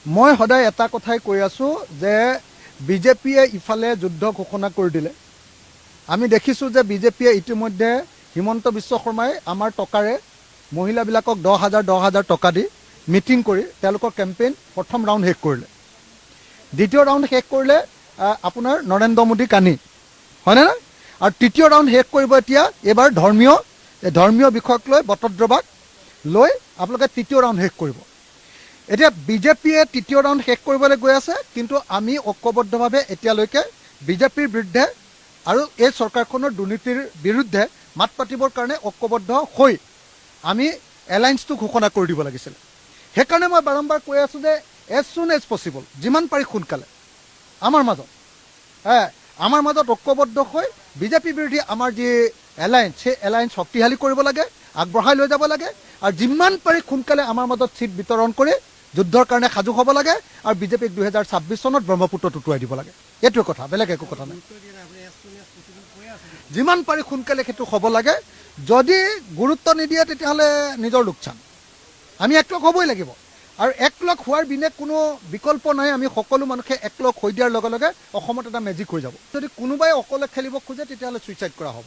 মই সদায় এটা কথাই কৈ আছোঁ যে বিজেপিয়ে ইফালে যুদ্ধ ঘোষণা কৰি দিলে। আমি দেখিছোঁ যে বিজেপিয়ে ইতিমধ্যে হিমন্ত বিশ্ব শৰ্মাই আমাৰ টকাৰে মহিলাবিলাকক 10,000 টকা দি মিটিং কৰি তেওঁলোকৰ কেম্পেইন প্ৰথম ৰাউণ্ড শেষ কৰিলে। দ্বিতীয় ৰাউণ্ড শেষ কৰিলে আপোনাৰ নৰেন্দ্ৰ মোদী কানি হয়নে না? আৰু তৃতীয় ৰাউণ্ড শেষ কৰিব এতিয়া এইবাৰ ধৰ্মীয় বিষয়ক লৈ বটদ্ৰৱাক লৈ আপোনালোকে তৃতীয় ৰাউণ্ড শেষ কৰিব। এতিয়া বিজেপিয়ে তৃতীয় ৰাউণ্ড শেষ কৰিবলৈ গৈ আছে, কিন্তু আমি ঐক্যবদ্ধভাৱে এতিয়ালৈকে বিজেপিৰ বিৰুদ্ধে আৰু এই চৰকাৰখনৰ দুৰ্নীতিৰ বিৰুদ্ধে মাত পাতিবৰ কাৰণে ঐক্যবদ্ধ হৈ আমি এলায়েন্সটো ঘোষণা কৰি দিব লাগিছিল। সেইকাৰণে মই বাৰম্বাৰ কৈ আছোঁ যে এজ চুন এজ পচিবল, যিমান পাৰি সোনকালে আমাৰ মাজত ঐক্যবদ্ধ হৈ বিজেপি বিৰোধী আমাৰ যি এলায়েন্স, সেই এলায়েন্স শক্তিশালী কৰিব লাগে, আগবঢ়াই লৈ যাব লাগে, আৰু যিমান পাৰি সোনকালে আমাৰ মাজত চিট বিতৰণ কৰি যুদ্ধৰ কাৰণে সাজু হ'ব লাগে, আৰু বিজেপিক 2026 চনত ব্ৰহ্মপুত্ৰত উটুৱাই দিব লাগে। এইটোৱে কথা, বেলেগ একো কথা নাই। যিমান পাৰি সোনকালে সেইটো হ'ব লাগে। যদি গুৰুত্ব নিদিয়ে তেতিয়াহ'লে নিজৰ লোকচান। আমি একলগ হ'বই লাগিব, আৰু একলগ হোৱাৰ বিনে কোনো বিকল্প নাই। আমি সকলো মানুহে একলগ হৈ দিয়াৰ লগে লগে অসমত এটা মেজিক হৈ যাব। যদি কোনোবাই অকলে খেলিব খোজে তেতিয়াহ'লে ছুইচাইড কৰা হ'ব।